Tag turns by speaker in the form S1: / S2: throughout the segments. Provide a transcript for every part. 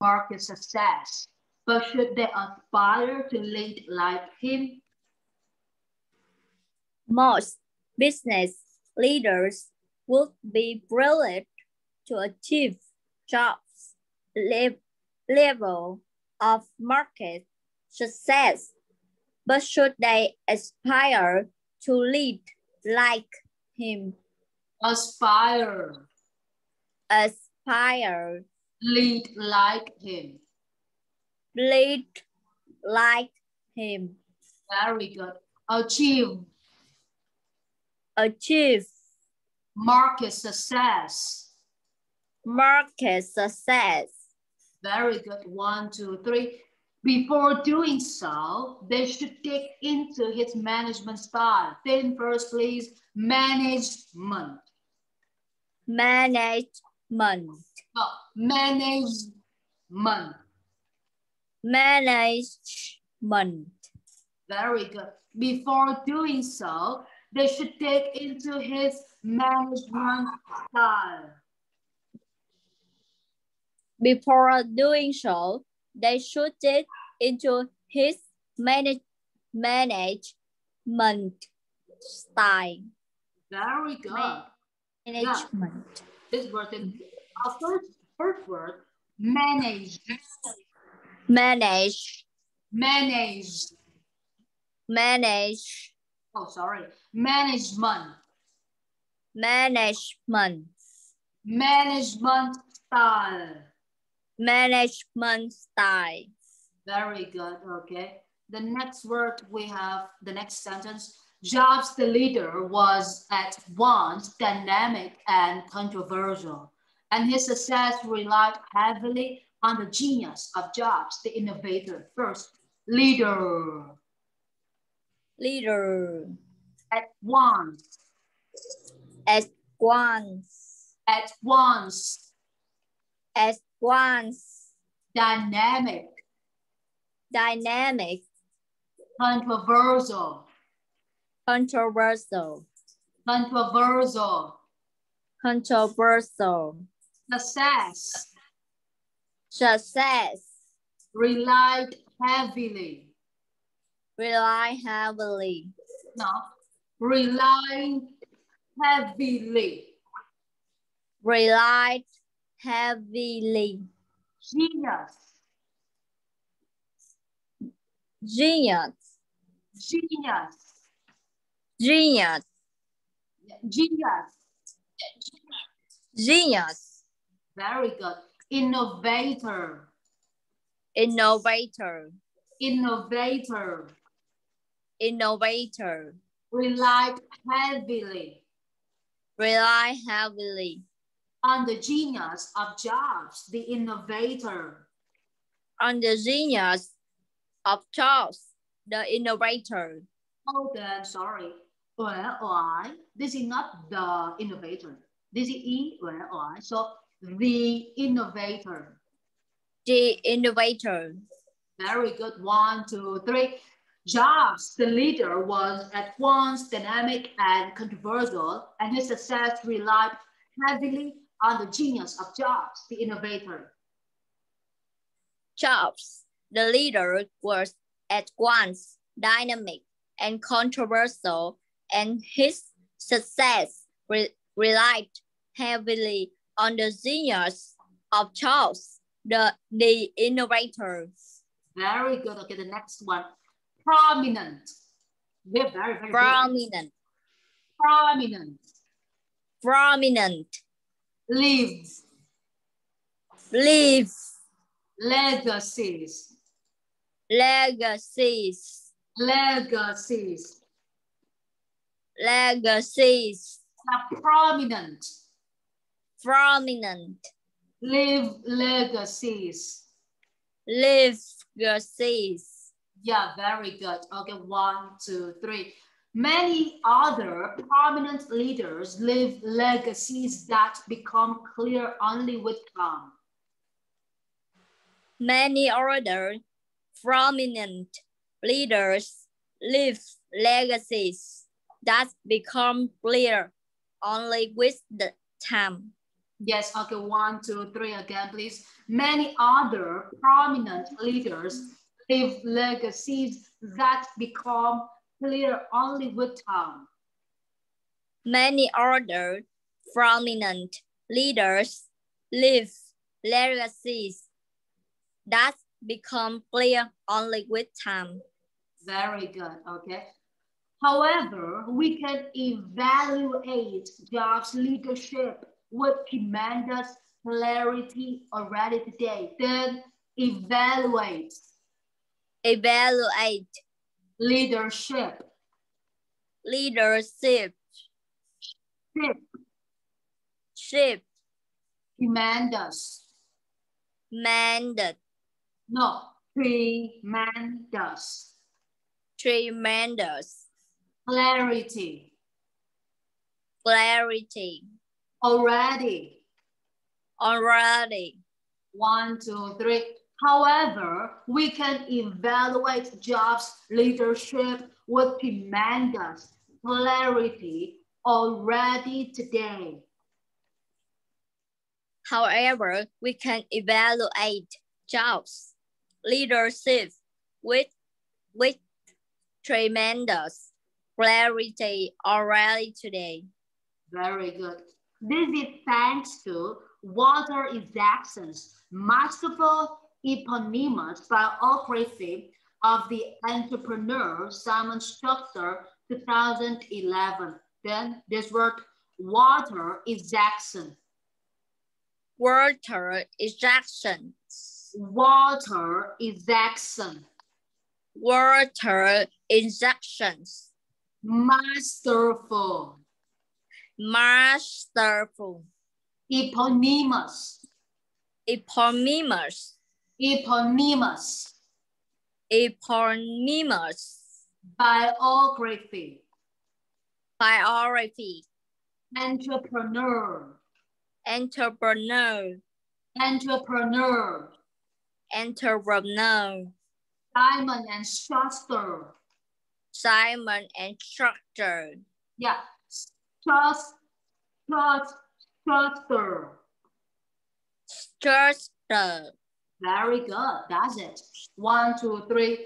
S1: market success, but should they aspire to lead like him?
S2: Most business leaders would be brilliant to achieve jobs level of market success, but should they aspire to lead like him?
S1: Aspire.
S2: Aspire.
S1: Lead like him.
S2: Lead like him.
S1: Very good. Achieve.
S2: Achieve.
S1: Market success.
S2: Market success.
S1: Very good. 1, 2, 3. Before doing so, they should dig into his management style. Then first, please, management.
S2: Management.
S1: Oh, management.
S2: Management.
S1: Very good. Before doing so, they should dig into his management style.
S2: Before doing so, they should dig into his management style.
S1: Very good.
S2: Management.
S1: Yeah. This word is first word, manage.
S2: Manage.
S1: Manage.
S2: Manage.
S1: Oh, sorry. Management.
S2: Management.
S1: Management style.
S2: Management style.
S1: Very good. Okay. The next word we have, the next sentence. Jobs, the leader, was at once dynamic and controversial, and his success relied heavily on the genius of Jobs, the innovator. First, leader.
S2: Leader.
S1: At once.
S2: At once.
S1: At once.
S2: At once.
S1: Dynamic.
S2: Dynamic.
S1: Controversial.
S2: Controversial.
S1: Controversial.
S2: Controversial.
S1: Success.
S2: Success.
S1: Relied heavily.
S2: Rely heavily.
S1: No. Relying heavily.
S2: Relied heavily.
S1: Genius.
S2: Genius.
S1: Genius.
S2: Genius.
S1: Genius.
S2: Genius.
S1: Very good. Innovator.
S2: Innovator.
S1: Innovator.
S2: Innovator.
S1: Relied heavily.
S2: Rely heavily.
S1: On the genius of Jobs, the innovator.
S2: On the genius of Charles, the innovator.
S1: Oh, then sorry. Well, I. This is not the innovator. This is E, well, I. So the innovator.
S2: The innovator.
S1: Very good. 1, 2, 3. Jobs, the leader, was at once dynamic and controversial, and his success relied heavily on the genius of Jobs, the innovator.
S2: Jobs, the leader, was at once dynamic and controversial, and his success relied heavily on the genius of Charles, the innovator.
S1: Very good. Okay, the next one. Prominent. We're very
S2: prominent.
S1: Good. Prominent.
S2: Prominent.
S1: Live.
S2: Live.
S1: Legacies.
S2: Legacies.
S1: Legacies.
S2: Legacies.
S1: Prominent.
S2: Prominent.
S1: Live legacies.
S2: Legacies.
S1: Yeah, very good. Okay, 1, 2, 3. Many other prominent leaders leave legacies that become clear only with time.
S2: Many other prominent leaders leave legacies that become clear only with the time.
S1: Yes, okay, 1, 2, 3 again, please. Many other prominent leaders leave legacies that become clear only with time.
S2: Many other prominent leaders leave legacies that become clear only with time.
S1: Very good, okay. However, we can evaluate Jobs' leadership with tremendous clarity already today. Then evaluate
S2: Evaluate
S1: leadership.
S2: leadership,
S1: Ship,
S2: ship,
S1: tremendous.
S2: mandate,
S1: No, tremendous.
S2: tremendous,
S1: Clarity.
S2: clarity,
S1: Already.
S2: already.
S1: 1, 2, 3. However, we can evaluate Jobs' leadership with tremendous clarity already today.
S2: However, we can evaluate jobs, leadership with, with tremendous clarity already today.
S1: Very good. This is thanks to Walter Isaacson's masterful eponymous biography of the entrepreneur Simon Structor 2011. Then this word Walter Isaacson.
S2: Walter Isaacson.
S1: Walter Isaacson.
S2: Walter Isaacson.
S1: Masterful.
S2: Masterful.
S1: Eponymous.
S2: Eponymous.
S1: Eponymous.
S2: Eponymous.
S1: Biography.
S2: Biography.
S1: Entrepreneur.
S2: Entrepreneur.
S1: Entrepreneur.
S2: Entrepreneur.
S1: Simon and Schuster.
S2: Simon and Schuster.
S1: Yeah. Schuster.
S2: Schuster.
S1: Very good. That's it. 1, 2, 3.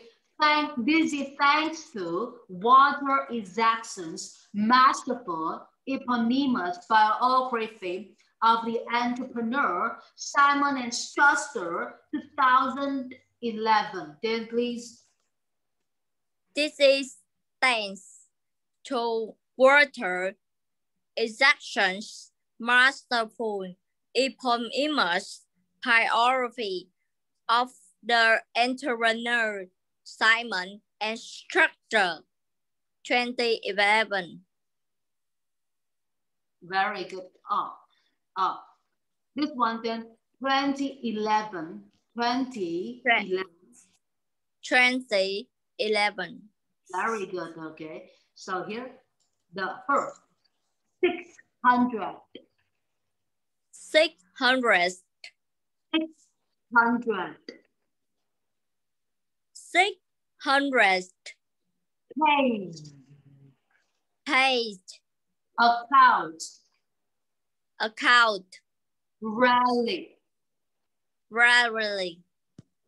S1: This is thanks to Walter Isaacson's masterful eponymous biography of the entrepreneur Simon and Schuster 2011. Then please.
S2: This is thanks to Walter Isaacson's masterful eponymous biography of the entrepreneur Simon and Schuster 2011.
S1: Very good. This one then 2011. 2011.
S2: 2011.
S1: Very good. Okay. So here the first 600.
S2: 600.
S1: 600.
S2: 600.
S1: Page.
S2: Page.
S1: Account.
S2: Account.
S1: Rally.
S2: Rally.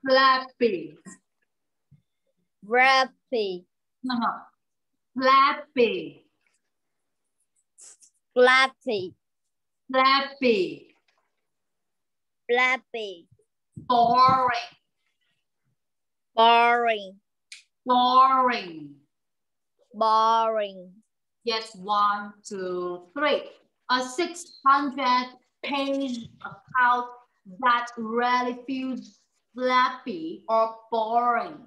S1: Flappy.
S2: Flappy.
S1: Flappy.
S2: Flappy.
S1: Flappy.
S2: Flappy.
S1: Boring.
S2: Boring.
S1: Boring.
S2: Boring.
S1: Yes, 1, 2, 3. A 600-page account that really feels flappy or boring.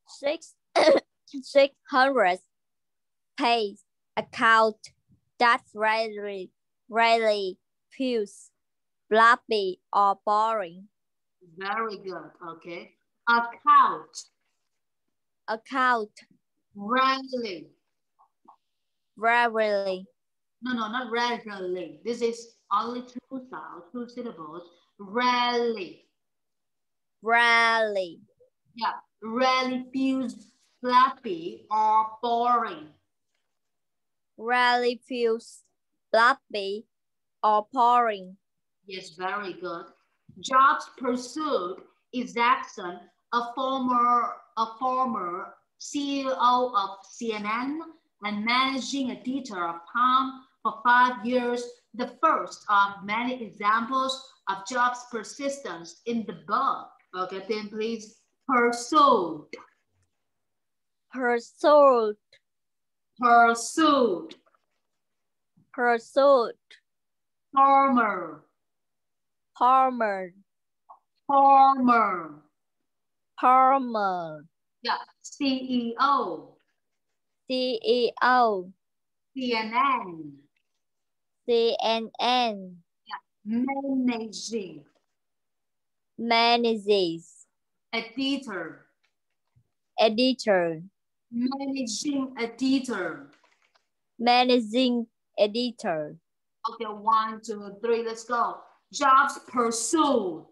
S2: 600 page account that really feels fluffy or boring.
S1: Very good. Okay. Account.
S2: Account.
S1: Rarely.
S2: Rarely.
S1: No, not regularly. This is only two sounds, two syllables. Rarely.
S2: Rarely.
S1: Yeah. Rarely feels flappy or boring.
S2: Rarely feels fluffy or pouring.
S1: Yes, very good. Jobs pursued is action. A former CEO of CNN and managing editor of Time for 5 years. The first of many examples of jobs persistence in the book. Okay, then please. Pursued.
S2: Pursued.
S1: Pursued.
S2: Pursued.
S1: Former.
S2: Farmer.
S1: Former.
S2: Farmer.
S1: Yeah. CEO.
S2: CEO.
S1: CNN.
S2: CNN.
S1: Managing.
S2: Manages.
S1: Editor.
S2: Editor.
S1: Managing editor.
S2: Managing editor.
S1: Okay, 1, 2, 3, let's go. Jobs pursued.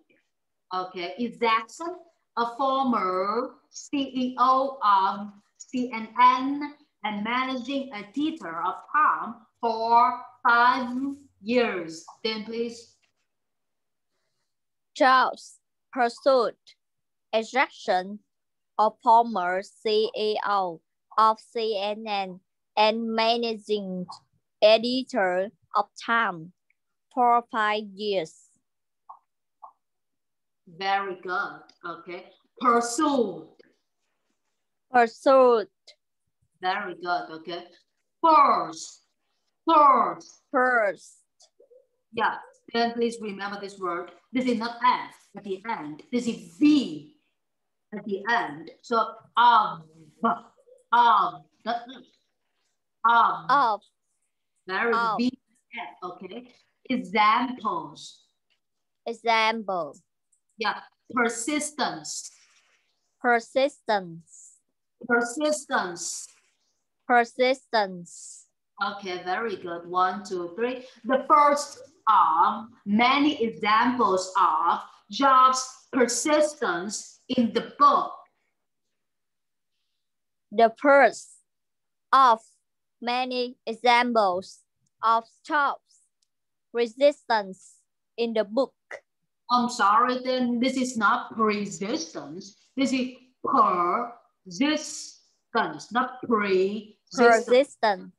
S1: Okay, is Jackson a former CEO of CNN and managing editor of Time for 5 years? Then please.
S2: Jobs pursued ejection of former CEO of CNN and managing editor of Time for 5 years.
S1: Very good. Okay. Pursued.
S2: Pursued.
S1: Very good. Okay. First. First.
S2: First.
S1: Yeah. Then please remember this word. This is not F at the end. This is V at the end. So of. Very good. V, F. Okay. Examples.
S2: Example.
S1: Yeah. Persistence.
S2: Persistence.
S1: Persistence.
S2: Persistence.
S1: Okay, very good. 1, 2, 3. The first of many examples of jobs persistence in the book.
S2: The first of many examples of jobs resistance in the book.
S1: I'm sorry, then this is not persistence. This is persistence, not pre-resistance.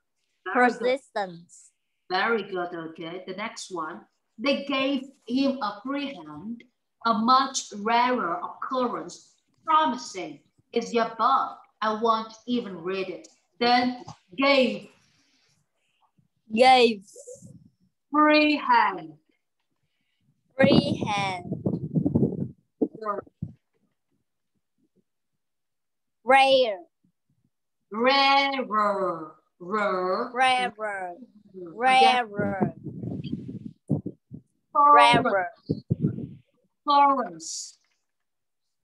S2: Persistence. Persistence.
S1: Very good, okay. The next one. They gave him a free hand, a much rarer occurrence, promising, is your bug. I won't even read it. Then gave.
S2: Gave.
S1: Free hand.
S2: Free hand. Rare.
S1: Rarer.
S2: Rarer.
S1: Rarer.
S2: Rarer.
S1: Occurrence.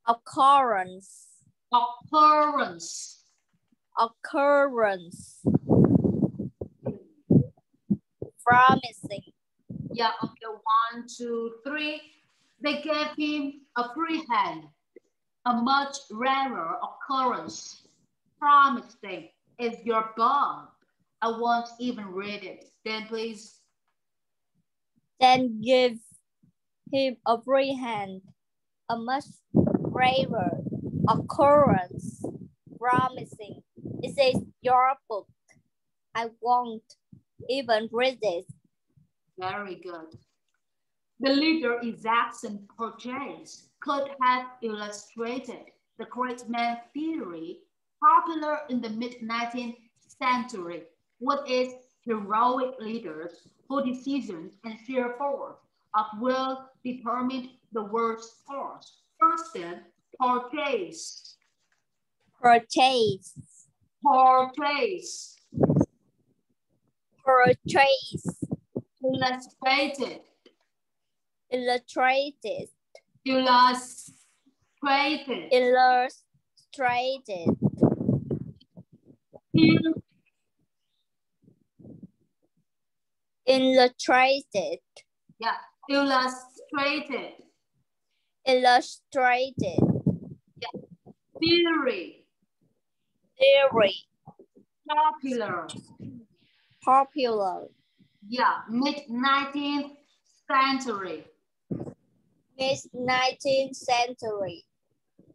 S2: Occurrence.
S1: Occurrence.
S2: Occurrence. Promising.
S1: Yeah, okay, 1, 2, 3. They gave him a free hand, a much rarer occurrence, promising is your bug. I won't even read it. Then please.
S2: Then give him a free hand, a much rarer occurrence, promising. It says your book. I won't even read it.
S1: Very good. The leader Isaacson Porges could have illustrated the great man theory popular in the mid-19th century with its heroic leaders whose decisions and sheer force of will determined the world's course. First then, Porges.
S2: Purchase.
S1: Porges.
S2: Purchase.
S1: Illustrated.
S2: Illustrated.
S1: Illustrated.
S2: Illustrated. Illustrated.
S1: Yeah, illustrated.
S2: Illustrated.
S1: Yeah. Theory.
S2: Theory.
S1: Popular.
S2: Popular.
S1: Yeah, mid-19th century.
S2: Mid-19th century.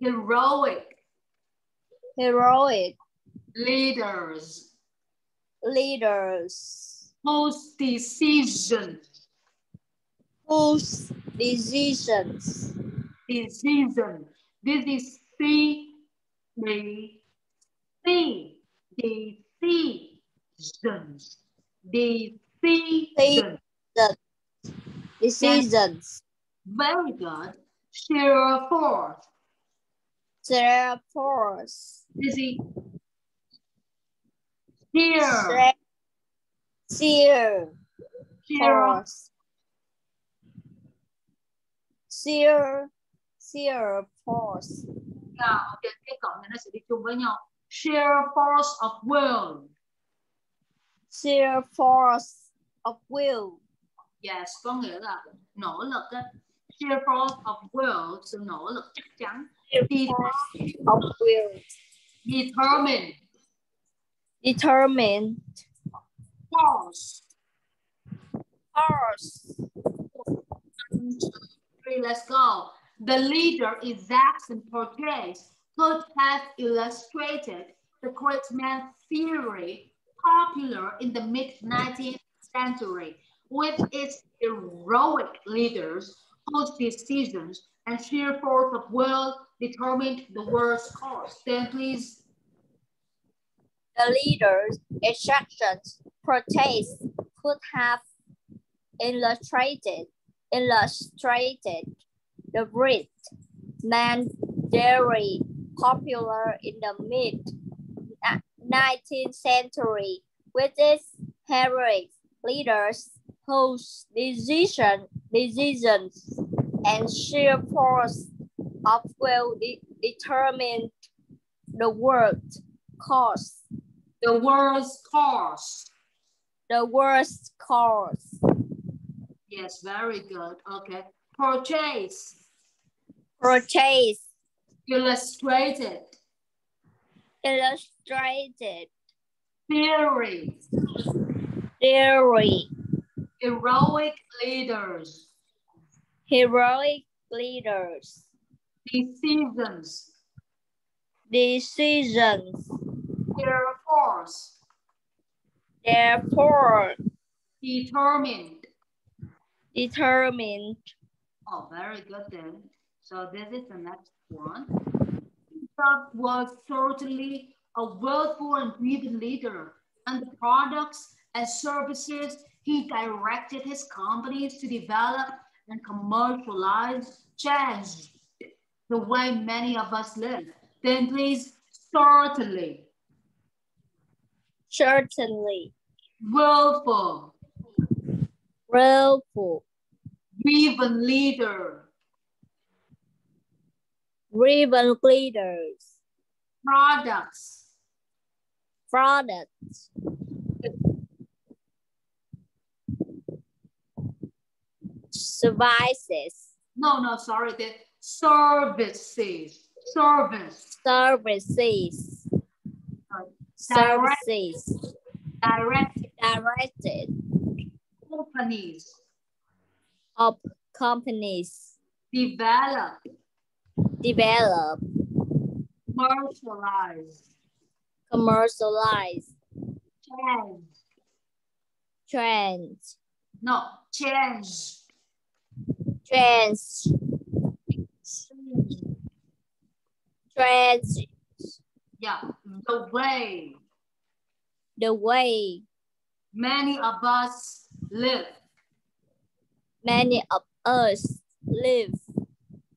S1: Heroic
S2: Heroic
S1: leaders
S2: leaders
S1: whose decisions
S2: whose decisions
S1: decision. This is C, C, decisions, decision. Yes,
S2: decisions
S1: very good. Sheer force.
S2: their force
S1: This is sheer,
S2: sheer
S1: sheer.
S2: force sheer force
S1: Yeah, okay, cái cộng này nó sẽ đi chung với nhau. Sheer force of will.
S2: sheer force of will
S1: Yes, có nghĩa là nỗ lực á. Sheer force of will, sự nỗ lực chắc chắn.
S2: force of will
S1: Determined.
S2: determined
S1: Force.
S2: force
S1: 1, 2, 3, let's go. The leader is Jackson Portes could have illustrated the great man theory popular in the mid-19th century with its heroic leaders whose decisions and sheer force of will determined the world's course. Then please.
S2: the leader's instructions protest could have illustrated the great man theory popular in the mid-19th century with its heroic leaders whose decisions and sheer force of will determined the world's course.
S1: The world's course.
S2: The world's course.
S1: Yes, very good. Okay. Purchase.
S2: Purchase.
S1: Illustrated.
S2: Illustrated.
S1: Theory.
S2: Theory.
S1: Heroic leaders.
S2: Heroic leaders.
S1: Decisions.
S2: Decisions.
S1: Their force.
S2: Therefore.
S1: Determined.
S2: Determined.
S1: Oh, very good then. So this is the next one. Trump was certainly a willful and driven leader, and the products and services he directed his companies to develop and commercialize changed the way many of us live. Then please, certainly.
S2: Certainly.
S1: Willful.
S2: Willful.
S1: Driven leader.
S2: Driven leaders.
S1: Products.
S2: Products. Services.
S1: No, sorry, the services. Service.
S2: Services. Services. Directed.
S1: Companies.
S2: Of companies.
S1: Develop. Commercialize.
S2: Change.
S1: No, change. Yeah,
S2: the way
S1: many of us live.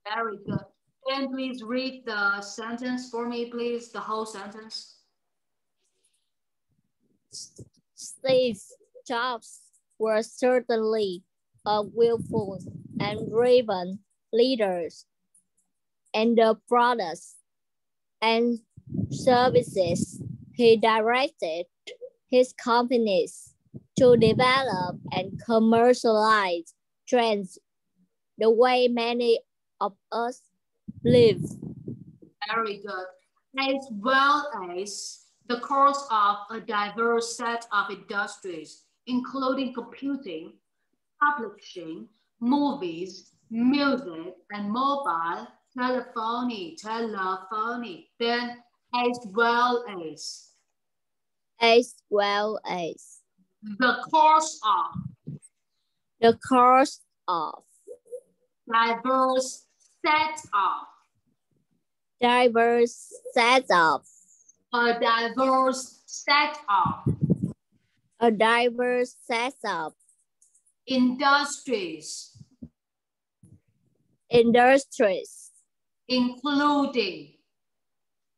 S2: Very
S1: good. Can please read the sentence for me, please? The whole sentence.
S2: Steve Jobs was certainly a willful and driven leader, and the products and services he directed his companies to develop and commercialize trends the way many of us live.
S1: Very good. As well as the course of a diverse set of industries including computing, publishing, movies, music, and mobile telephony, then as well as
S2: as well as
S1: the course of
S2: the course of
S1: diverse set of
S2: diverse set of
S1: a diverse set of
S2: a diverse set of
S1: industries,
S2: industries,
S1: including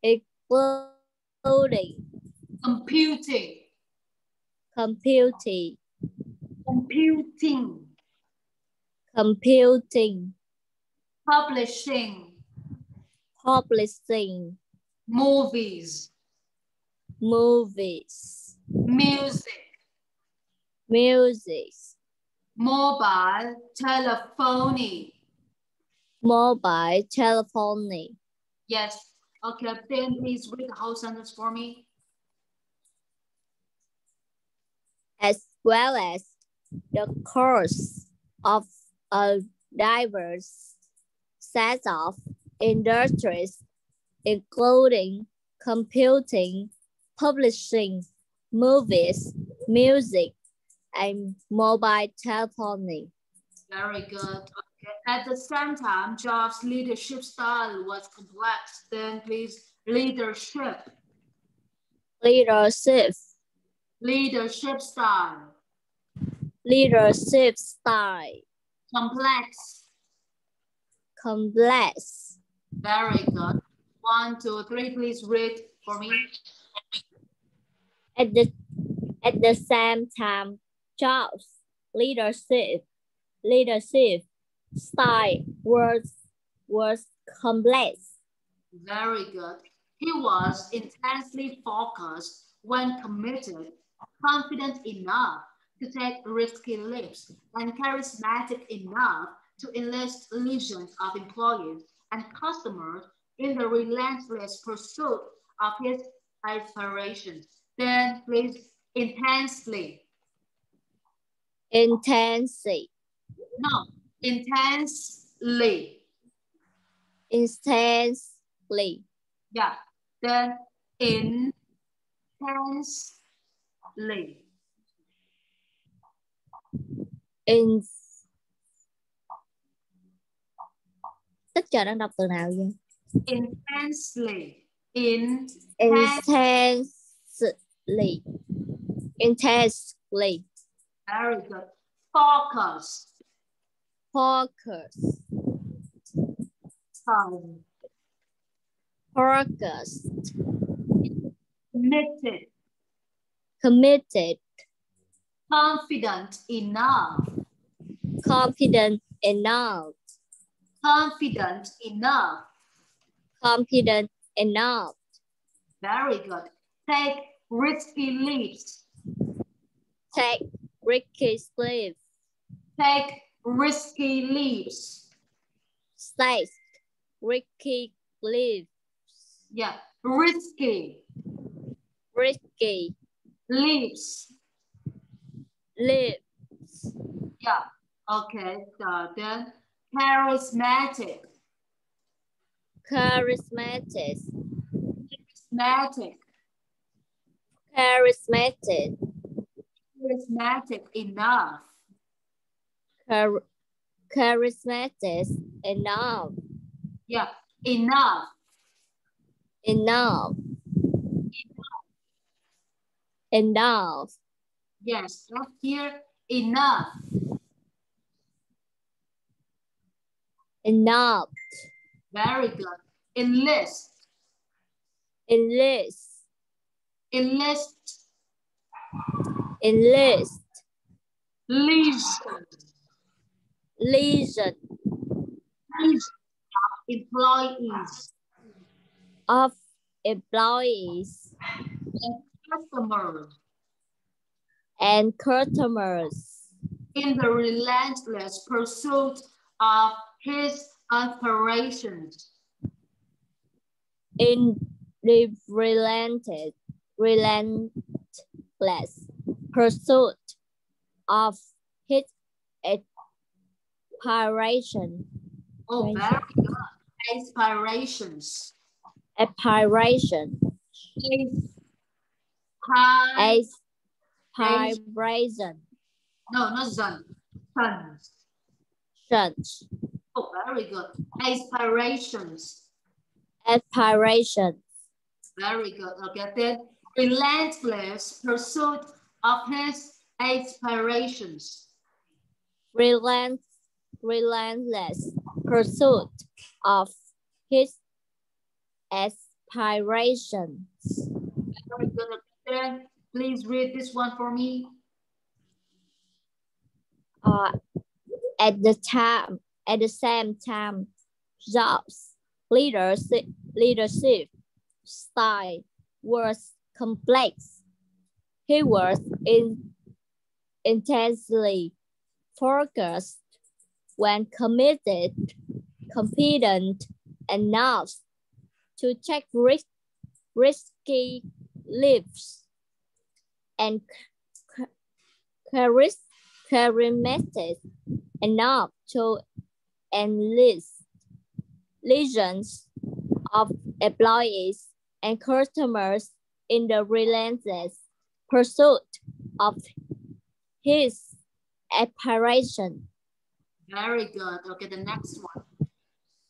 S2: including
S1: computing,
S2: computing,
S1: computing,
S2: computing,
S1: publishing,
S2: publishing,
S1: movies,
S2: movies,
S1: music,
S2: music,
S1: mobile telephony.
S2: mobile telephony,
S1: Yes. Okay, then please read the whole sentence for me.
S2: as well as the course of a diverse set of industries, including computing, publishing, movies, music, and mobile telephony.
S1: Very good. Okay. At the same time, Jobs' leadership style was complex. Then please, leadership.
S2: Leadership,
S1: Leadership style.
S2: leadership style,
S1: Complex.
S2: complex.
S1: Very good. 1, 2, 3, please read for me.
S2: At the same time, Jobs' leadership style was complex.
S1: Very good. He was intensely focused when committed, confident enough to take risky leaps, and charismatic enough to enlist legions of employees and customers in the relentless pursuit of his aspirations. Then please, intensely.
S2: Intensely,
S1: No, intensely.
S2: intensely,
S1: Yeah. Then intensely.
S2: in Tích chờ đang đọc từ nào vậy?
S1: Intensely.
S2: Intensely, intensely,
S1: Very good. Focus.
S2: focus,
S1: Focus.
S2: focus,
S1: Committed.
S2: committed,
S1: Confident enough.
S2: confident enough,
S1: Confident enough.
S2: confident enough,
S1: Very good. Take risky leaps.
S2: take risky leaps,
S1: Take risky leaps.
S2: take risky leaps,
S1: Yeah. Risky
S2: risky
S1: leaps.
S2: leaps,
S1: Yeah. Okay. So then charismatic.
S2: charismatic,
S1: Charismatic.
S2: charismatic,
S1: Charismatic enough.
S2: charismatic enough,
S1: Yeah. Enough.
S2: enough, enough,
S1: Yes. Right here. Enough.
S2: enough,
S1: Very good. Enlist.
S2: enlist,
S1: Enlist.
S2: enlist,
S1: Legion.
S2: legion
S1: Legion of employees
S2: of employees
S1: and customers
S2: and customers
S1: in the relentless pursuit of his aspirations.
S2: in the relentless pursuit of his aspiration.
S1: Oh, very good. Aspirations.
S2: Aspiration. Aspiration.
S1: No, not zone. Sons.
S2: Sons.
S1: Oh, very good. Aspirations.
S2: Aspiration.
S1: Very good. Okay, then relentless pursuit of his aspirations.
S2: Relentless pursuit of his aspirations.
S1: Very good. Okay, then please read this one for me.
S2: At the same time, Jobs' leadership style was complex. He was intensely focused when confident enough to take risky leaps, and charismatic enough to enlist legions of employees and customers in the relentless pursuit of his aspiration.
S1: Very good. Okay, the next one.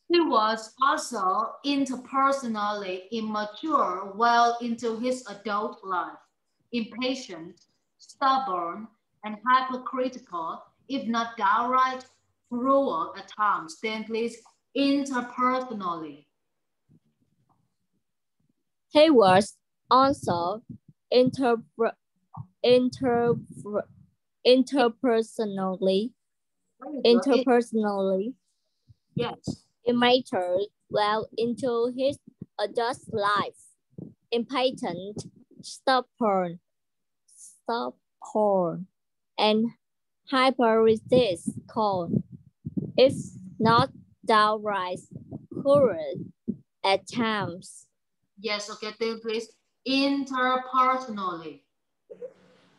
S1: He was also interpersonally immature well into his adult life, impatient, stubborn, and hypocritical, if not downright cruel at times. Then please, interpersonally.
S2: He was also interpersonally
S1: Yes.
S2: immature well into his adult life, impatient, stubborn, and hypercritical, if not downright cruel at times.
S1: Yes, okay, then please, interpersonally.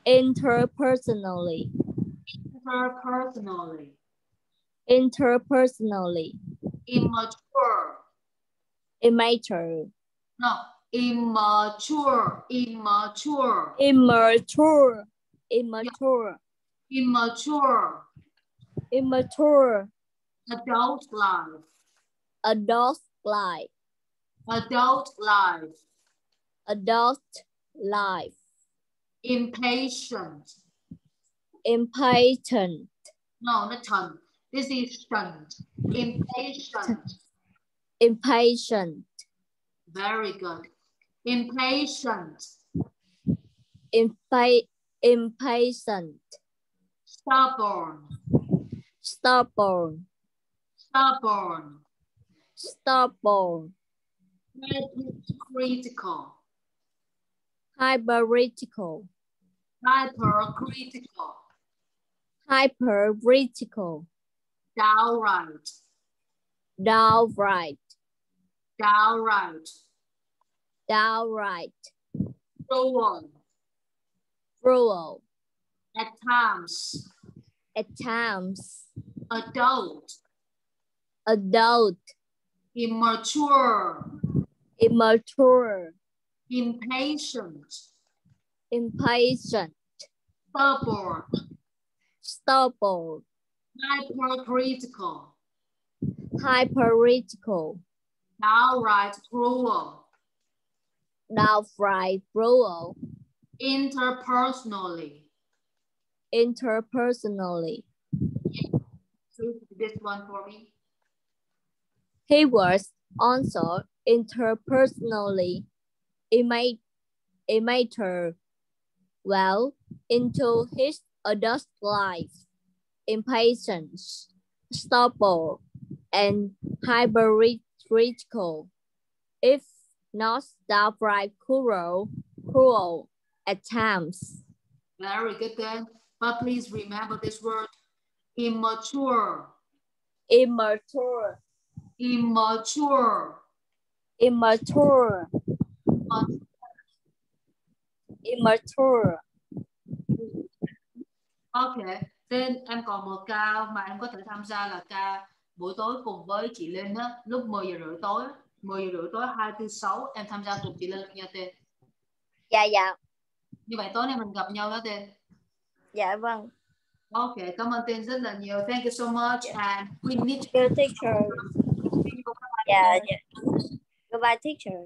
S2: Interpersonally.
S1: Interpersonally.
S2: Interpersonally.
S1: Immature.
S2: Immature.
S1: No, immature. Immature.
S2: Immature. Immature.
S1: Yeah. Immature.
S2: Immature.
S1: Adult life.
S2: Adult life.
S1: Adult life.
S2: Adult life.
S1: Impatient.
S2: Impatient.
S1: No, not ton. This is shunt. Impatient.
S2: Impatient.
S1: Very good. Impatient.
S2: Impatient.
S1: Stubborn.
S2: Stubborn.
S1: Stubborn.
S2: Stubborn.
S1: Hypercritical.
S2: Hypercritical.
S1: Hypercritical.
S2: Hypercritical.
S1: Downright.
S2: Downright.
S1: Downright.
S2: Downright.
S1: Cruel.
S2: Cruel.
S1: At times.
S2: At times.
S1: Adult.
S2: Adult.
S1: Immature.
S2: Immature.
S1: Impatient.
S2: Impatient.
S1: Stubborn.
S2: Stubborn.
S1: Hypercritical.
S2: Hypercritical.
S1: Downright cruel.
S2: Downright cruel.
S1: Interpersonally.
S2: Interpersonally.
S1: This one for me.
S2: He was also interpersonally immature well into his adult life, impatient, stubborn, and hypercritical, if not downright cruel at times.
S1: Very good then. But please remember this word, immature.
S2: Immature.
S1: Immature.
S2: Immature. Immature.
S1: Ok, then em còn một ca mà em có thể tham gia là ca buổi tối cùng với chị Linh á, lúc 10 giờ rưỡi tối, 10 giờ rưỡi tối 2 thứ 6 em tham gia cùng chị Linh nha Tên.
S2: Dạ dạ.
S1: Như vậy tối nay mình gặp nhau đó Tên.
S2: Dạ vâng.
S1: Ok, cảm ơn Tên rất là nhiều. Thank you so much and we need to...
S2: Your teacher. Dạ dạ. Goodbye teacher.